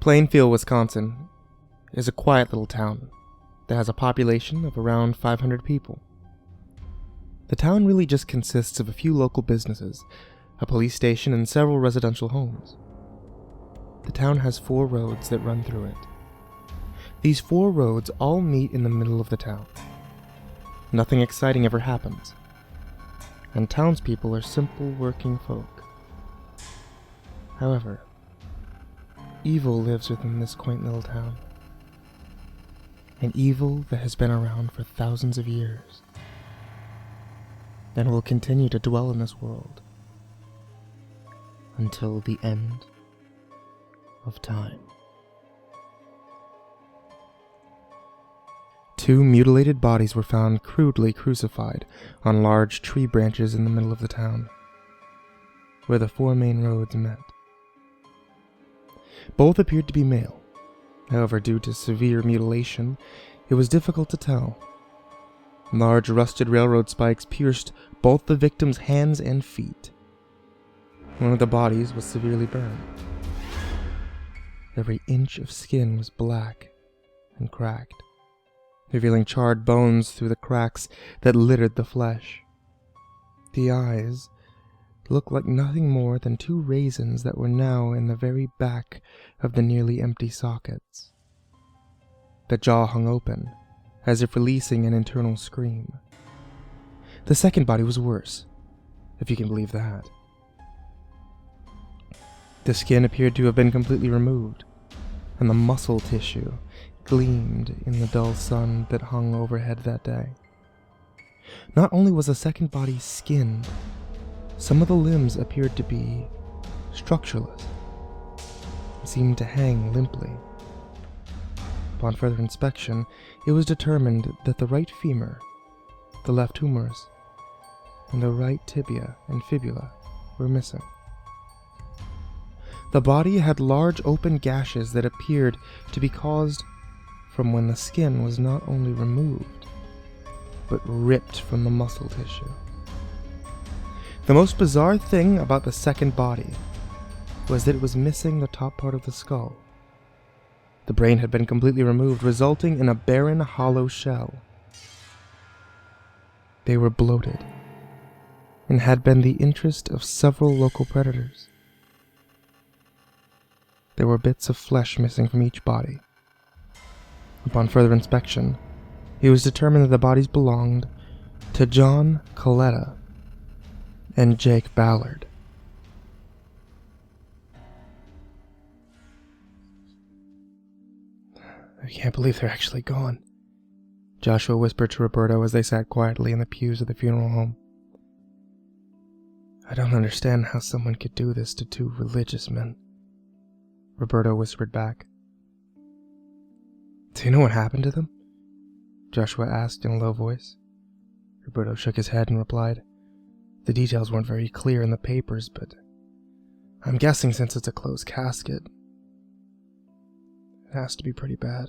Plainfield, Wisconsin is a quiet little town that has a population of around 500 people. The town really just consists of a few local businesses, a police station, and several residential homes. The town has 4 roads that run through it. These 4 roads all meet in the middle of the town. Nothing exciting ever happens, and townspeople are simple working folk. However, evil lives within this quaint little town. An evil that has been around for thousands of years, and will continue to dwell in this world until the end of time. 2 mutilated bodies were found crudely crucified on large tree branches in the middle of the town, where the 4 main roads met. Both appeared to be male. However, due to severe mutilation, it was difficult to tell. Large rusted railroad spikes pierced both the victims' hands and feet. One of the bodies was severely burned. Every inch of skin was black and cracked, revealing charred bones through the cracks that littered the flesh. The eyes looked like nothing more than 2 raisins that were now in the very back of the nearly empty sockets. The jaw hung open, as if releasing an internal scream. The second body was worse, if you can believe that. The skin appeared to have been completely removed, and the muscle tissue gleamed in the dull sun that hung overhead that day. Not only was the second body skinned, some of the limbs appeared to be structureless, and seemed to hang limply. Upon further inspection, it was determined that the right femur, the left humerus, and the right tibia and fibula were missing. The body had large open gashes that appeared to be caused from when the skin was not only removed, but ripped from the muscle tissue. The most bizarre thing about the second body was that it was missing the top part of the skull. The brain had been completely removed, resulting in a barren, hollow shell. They were bloated, and had been the interest of several local predators. There were bits of flesh missing from each body. Upon further inspection, it was determined that the bodies belonged to John Coletta and Jake Ballard. I can't believe they're actually gone, Joshua whispered to Roberto as they sat quietly in the pews of the funeral home. I don't understand how someone could do this to 2 religious men, Roberto whispered back. Do you know what happened to them? Joshua asked in a low voice. Roberto shook his head and replied, The details weren't very clear in the papers, but I'm guessing since it's a closed casket, it has to be pretty bad.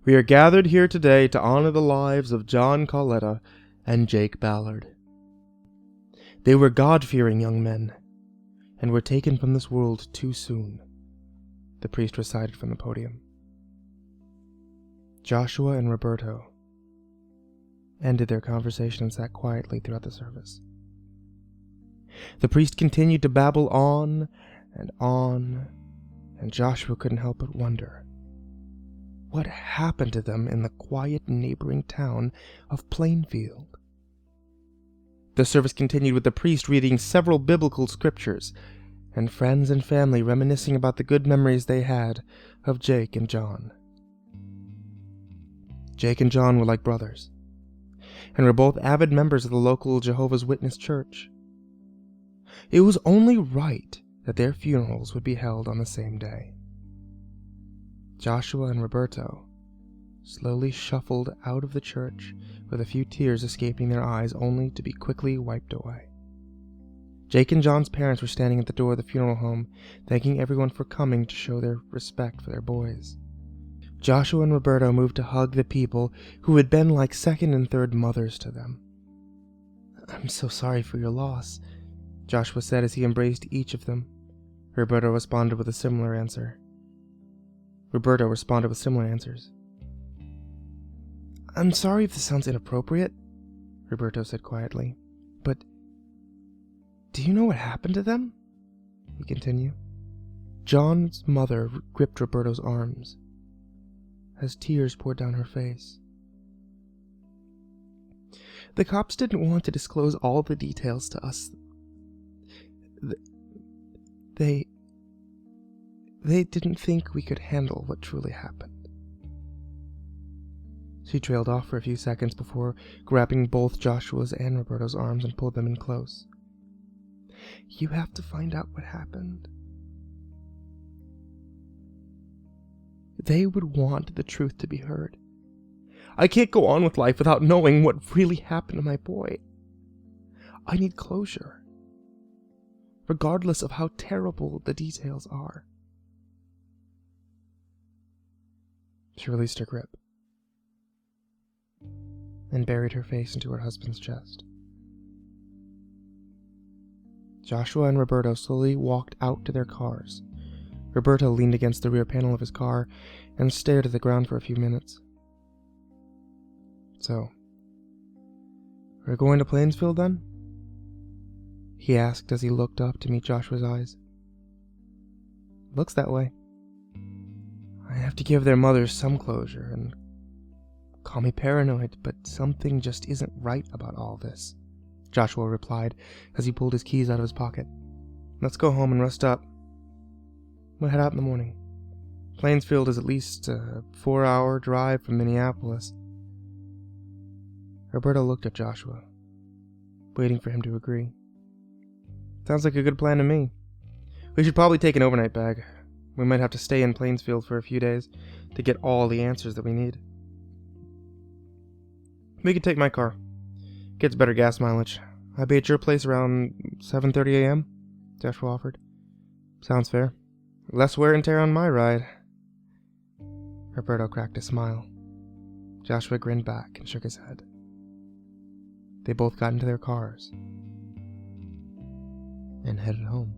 We are gathered here today to honor the lives of John Coletta and Jake Ballard. They were God-fearing young men, and were taken from this world too soon, the priest recited from the podium. Joshua and Roberto ended their conversation and sat quietly throughout the service. The priest continued to babble on, and Joshua couldn't help but wonder, what happened to them in the quiet neighboring town of Plainfield? The service continued with the priest reading several biblical scriptures, and friends and family reminiscing about the good memories they had of Jake and John. Jake and John were like brothers, and were both avid members of the local Jehovah's Witness church. It was only right that their funerals would be held on the same day. Joshua and Roberto slowly shuffled out of the church with a few tears escaping their eyes, only to be quickly wiped away. Jake and John's parents were standing at the door of the funeral home, thanking everyone for coming to show their respect for their boys. Joshua and Roberto moved to hug the people who had been like second and third mothers to them. "I'm so sorry for your loss," Joshua said as he embraced each of them. Roberto responded with similar answers. I'm sorry if this sounds inappropriate, Roberto said quietly, but do you know what happened to them? He continued. John's mother gripped Roberto's arms as tears poured down her face. The cops didn't want to disclose all the details to us. They didn't think we could handle what truly happened. She trailed off for a few seconds before grabbing both Joshua's and Roberto's arms and pulled them in close. You have to find out what happened. They would want the truth to be heard. I can't go on with life without knowing what really happened to my boy. I need closure, regardless of how terrible the details are. She released her grip and buried her face into her husband's chest. Joshua and Roberto slowly walked out to their cars. Roberto leaned against the rear panel of his car and stared at the ground for a few minutes. So, we're going to Plainfield then? He asked as he looked up to meet Joshua's eyes. Looks that way. I have to give their mothers some closure, and call me paranoid, but something just isn't right about all this, Joshua replied as he pulled his keys out of his pocket. Let's go home and rest up. We'll head out in the morning. Plainfield is at least a 4-hour drive from Minneapolis. Roberto looked at Joshua, waiting for him to agree. Sounds like a good plan to me. We should probably take an overnight bag. We might have to stay in Plainfield for a few days to get all the answers that we need. We could take my car. Gets better gas mileage. I be at your place around 7:30 a.m., Joshua offered. Sounds fair. Less wear and tear on my ride. Roberto cracked a smile. Joshua grinned back and shook his head. They both got into their cars and headed home.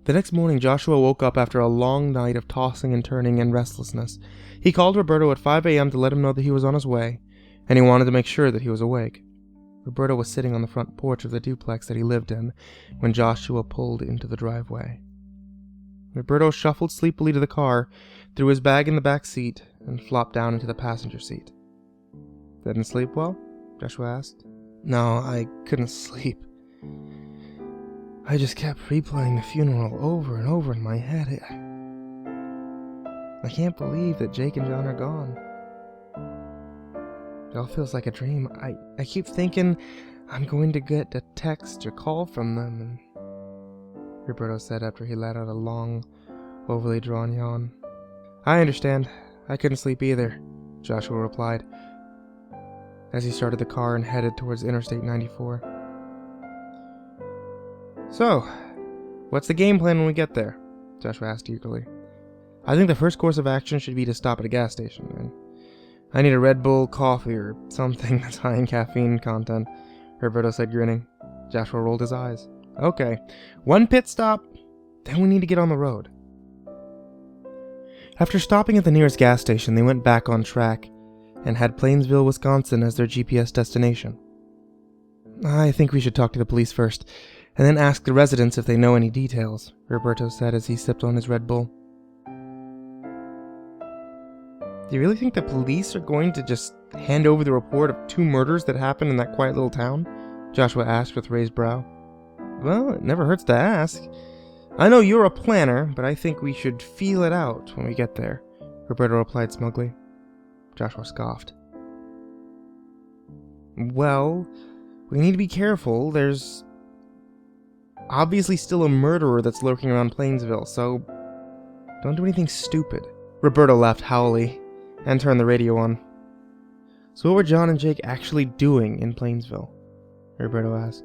The next morning, Joshua woke up after a long night of tossing and turning and restlessness. He called Roberto at 5 a.m. to let him know that he was on his way, and he wanted to make sure that he was awake. Roberto was sitting on the front porch of the duplex that he lived in when Joshua pulled into the driveway. Roberto shuffled sleepily to the car, threw his bag in the back seat, and flopped down into the passenger seat. Didn't sleep well? Joshua asked. No, I couldn't sleep. I just kept replaying the funeral over and over in my head. I can't believe that Jake and John are gone. It all feels like a dream. I keep thinking I'm going to get a text or call from them, and Roberto said after he let out a long, overly drawn yawn. I understand. I couldn't sleep either, Joshua replied, as he started the car and headed towards Interstate 94. So, what's the game plan when we get there? Joshua asked eagerly. I think the first course of action should be to stop at a gas station, and I need a Red Bull, coffee, or something that's high in caffeine content, Roberto said, grinning. Joshua rolled his eyes. Okay, 1 pit stop, then we need to get on the road. After stopping at the nearest gas station, they went back on track and had Plainsville, Wisconsin as their GPS destination. I think we should talk to the police first, and then ask the residents if they know any details, Roberto said as he sipped on his Red Bull. Do you really think the police are going to just hand over the report of 2 murders that happened in that quiet little town? Joshua asked with raised brow. Well, it never hurts to ask. I know you're a planner, but I think we should feel it out when we get there, Roberto replied smugly. Joshua scoffed. Well, we need to be careful. There's obviously still a murderer that's lurking around Plainsville, so don't do anything stupid. Roberto laughed howlily and turned the radio on. So what were John and Jake actually doing in Plainsville? Roberto asked.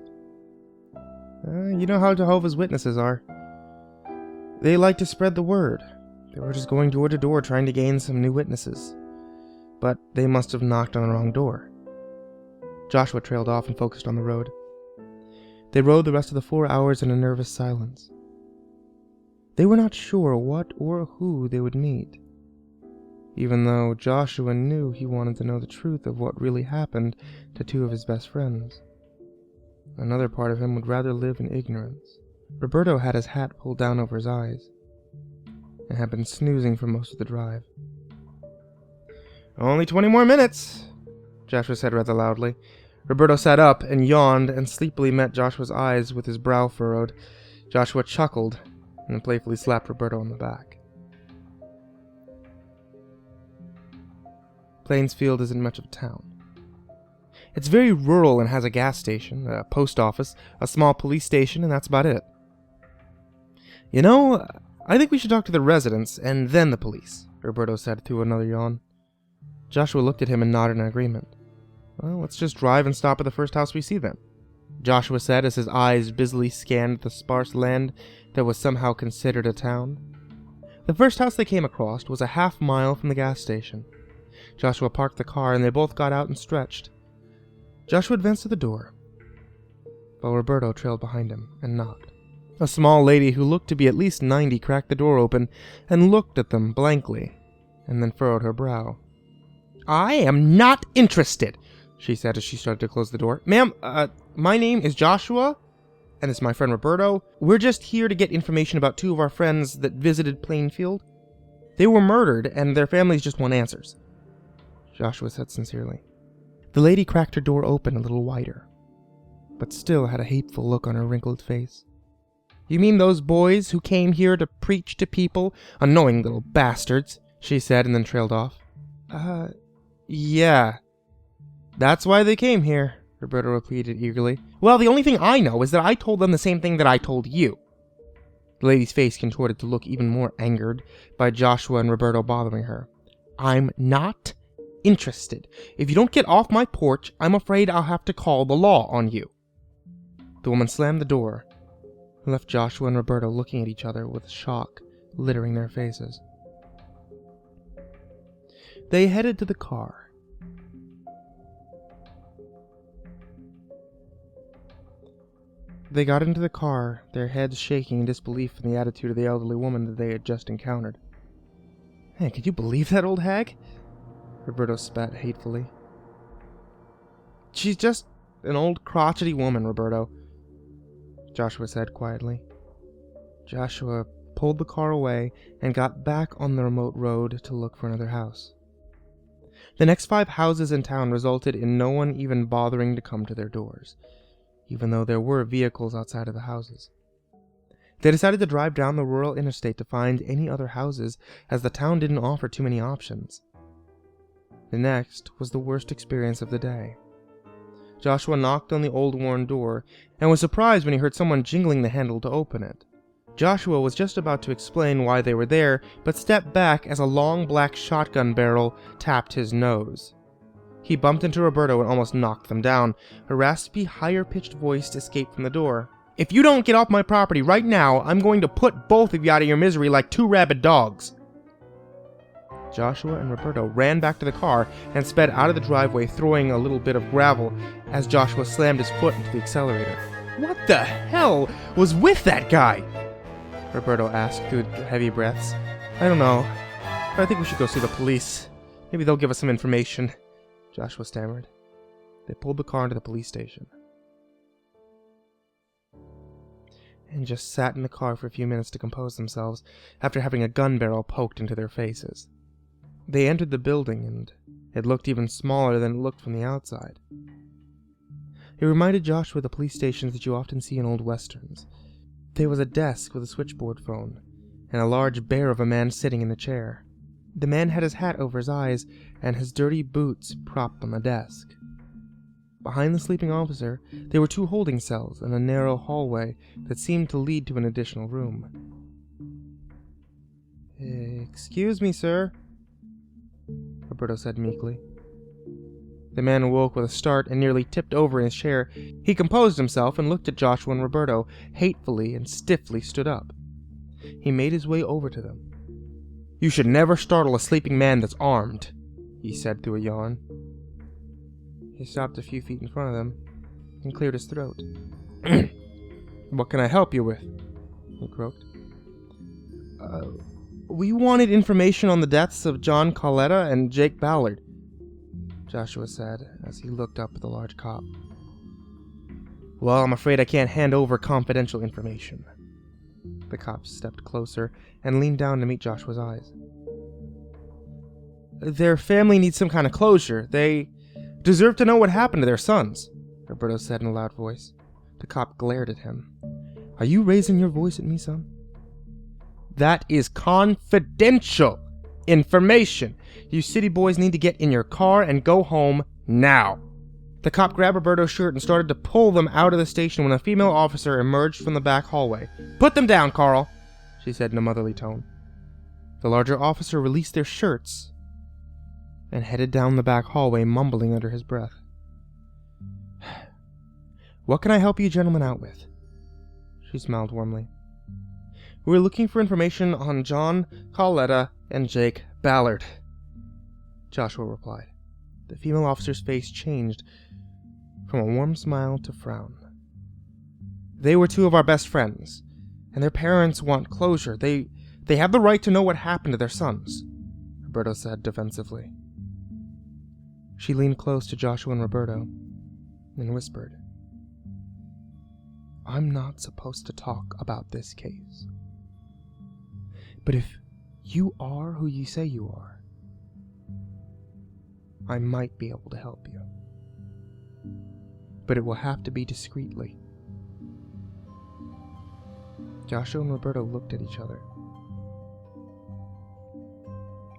You know how Jehovah's Witnesses are. They like to spread the word. They were just going door to door trying to gain some new witnesses. But they must have knocked on the wrong door. Joshua trailed off and focused on the road. They rode the rest of the 4 hours in a nervous silence. They were not sure what or who they would meet, even though Joshua knew he wanted to know the truth of what really happened to two of his best friends. Another part of him would rather live in ignorance. Roberto had his hat pulled down over his eyes and had been snoozing for most of the drive. "Only 20 more minutes," Joshua said rather loudly. Roberto sat up and yawned and sleepily met Joshua's eyes with his brow furrowed. Joshua chuckled and playfully slapped Roberto on the back. Plainfield isn't much of a town. It's very rural and has a gas station, a post office, a small police station, and that's about it. "You know, I think we should talk to the residents and then the police," Roberto said through another yawn. Joshua looked at him and nodded in agreement. "Well, let's just drive and stop at the first house we see then," Joshua said as his eyes busily scanned the sparse land that was somehow considered a town. The first house they came across was a half-mile from the gas station. Joshua parked the car and they both got out and stretched. Joshua advanced to the door, while Roberto trailed behind him and knocked. A small lady who looked to be at least 90 cracked the door open and looked at them blankly, and then furrowed her brow. "I am not interested," she said as she started to close the door. "Ma'am, my name is Joshua, and this is my friend Roberto. We're just here to get information about two of our friends that visited Plainfield. They were murdered, and their families just want answers," Joshua said sincerely. The lady cracked her door open a little wider, but still had a hateful look on her wrinkled face. "You mean those boys who came here to preach to people? Annoying little bastards," she said, and then trailed off. Yeah. That's why they came here," Roberto repeated eagerly. "Well, the only thing I know is that I told them the same thing that I told you." The lady's face contorted to look even more angered by Joshua and Roberto bothering her. "I'm not interested. If you don't get off my porch, I'm afraid I'll have to call the law on you." The woman slammed the door and left Joshua and Roberto looking at each other with shock littering their faces. They headed to the car. They got into the car, their heads shaking in disbelief in the attitude of the elderly woman that they had just encountered. "Hey, could you believe that old hag?" Roberto spat hatefully. "She's just an old crotchety woman, Roberto," Joshua said quietly. Joshua pulled the car away and got back on the remote road to look for another house. The next 5 houses in town resulted in no one even bothering to come to their doors, even though there were vehicles outside of the houses. They decided to drive down the rural interstate to find any other houses, as the town didn't offer too many options. The next was the worst experience of the day. Joshua knocked on the old worn door and was surprised when he heard someone jingling the handle to open it. Joshua was just about to explain why they were there, but stepped back as a long black shotgun barrel tapped his nose. He bumped into Roberto and almost knocked them down. A raspy, higher-pitched voice escaped from the door. "If you don't get off my property right now, I'm going to put both of you out of your misery like 2 rabid dogs." Joshua and Roberto ran back to the car and sped out of the driveway, throwing a little bit of gravel as Joshua slammed his foot into the accelerator. "What the hell was with that guy?" Roberto asked through heavy breaths. "I don't know, but I think we should go see the police. Maybe they'll give us some information," Joshua stammered. They pulled the car into the police station and just sat in the car for a few minutes to compose themselves after having a gun barrel poked into their faces. They entered the building, and it looked even smaller than it looked from the outside. It reminded Joshua of the police stations that you often see in old westerns. There was a desk with a switchboard phone, and a large bear of a man sitting in the chair. The man had his hat over his eyes, and his dirty boots propped on the desk. Behind the sleeping officer, there were 2 holding cells and a narrow hallway that seemed to lead to an additional room. "Excuse me, sir," Roberto said meekly. The man awoke with a start and nearly tipped over in his chair. He composed himself and looked at Joshua and Roberto, hatefully and stiffly stood up. He made his way over to them. "You should never startle a sleeping man that's armed," he said through a yawn. He stopped a few feet in front of them and cleared his throat. What can I help you with? He croaked. We wanted information on the deaths of John Coletta and Jake Ballard, Joshua said as he looked up at the large cop. Well, I'm afraid I can't hand over confidential information. The cop stepped closer and leaned down to meet Joshua's eyes. Their family needs some kind of closure. They deserve to know what happened to their sons, Roberto said in a loud voice. The cop glared at him. Are you raising your voice at me, son? That is confidential information. You city boys need to get in your car and go home now. The cop grabbed Roberto's shirt and started to pull them out of the station when a female officer emerged from the back hallway. Put them down, Carl, she said in a motherly tone. The larger officer released their shirts and headed down the back hallway, mumbling under his breath. What can I help you gentlemen out with? She smiled warmly. We're looking for information on John Coletta and Jake Ballard, Joshua replied. The female officer's face changed from a warm smile to frown. They were two of our best friends, and their parents want closure. They have the right to know what happened to their sons, Roberto said defensively. She leaned close to Joshua and Roberto and whispered, I'm not supposed to talk about this case. But if you are who you say you are, I might be able to help you. But it will have to be discreetly. Joshua and Roberto looked at each other.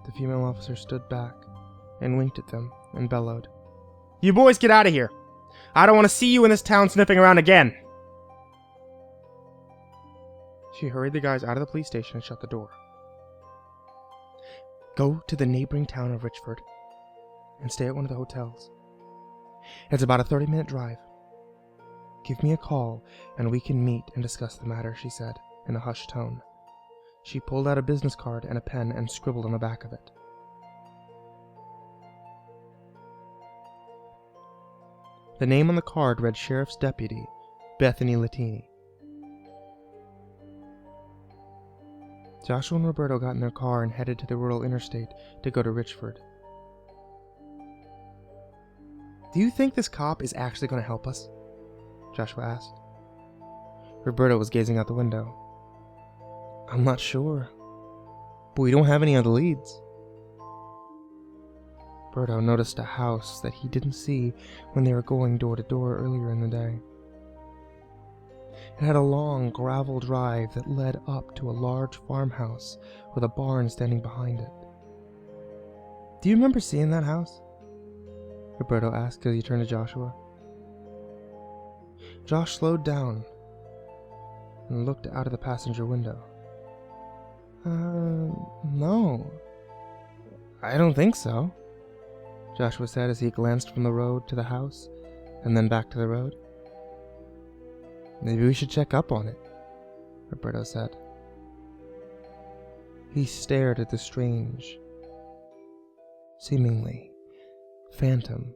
The female officer stood back and winked at them and bellowed, You boys get out of here! I don't want to see you in this town sniffing around again! She hurried the guys out of the police station and shut the door. Go to the neighboring town of Richford and stay at one of the hotels. It's about a 30-minute drive. Give me a call and we can meet and discuss the matter, she said in a hushed tone. She pulled out a business card and a pen and scribbled on the back of it. The name on the card read Sheriff's Deputy, Bethany Latini. Joshua and Roberto got in their car and headed to the rural interstate to go to Richford. Do you think this cop is actually going to help us? Joshua asked. Roberto was gazing out the window. I'm not sure, but we don't have any other leads. Roberto noticed a house that he didn't see when they were going door to door earlier in the day. It had a long gravel drive that led up to a large farmhouse with a barn standing behind it. Do you remember seeing that house? Roberto asked as he turned to Joshua. Josh slowed down and looked out of the passenger window. No. I don't think so, Joshua said as he glanced from the road to the house and then back to the road. Maybe we should check up on it, Roberto said. He stared at the strange, seemingly phantom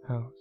house.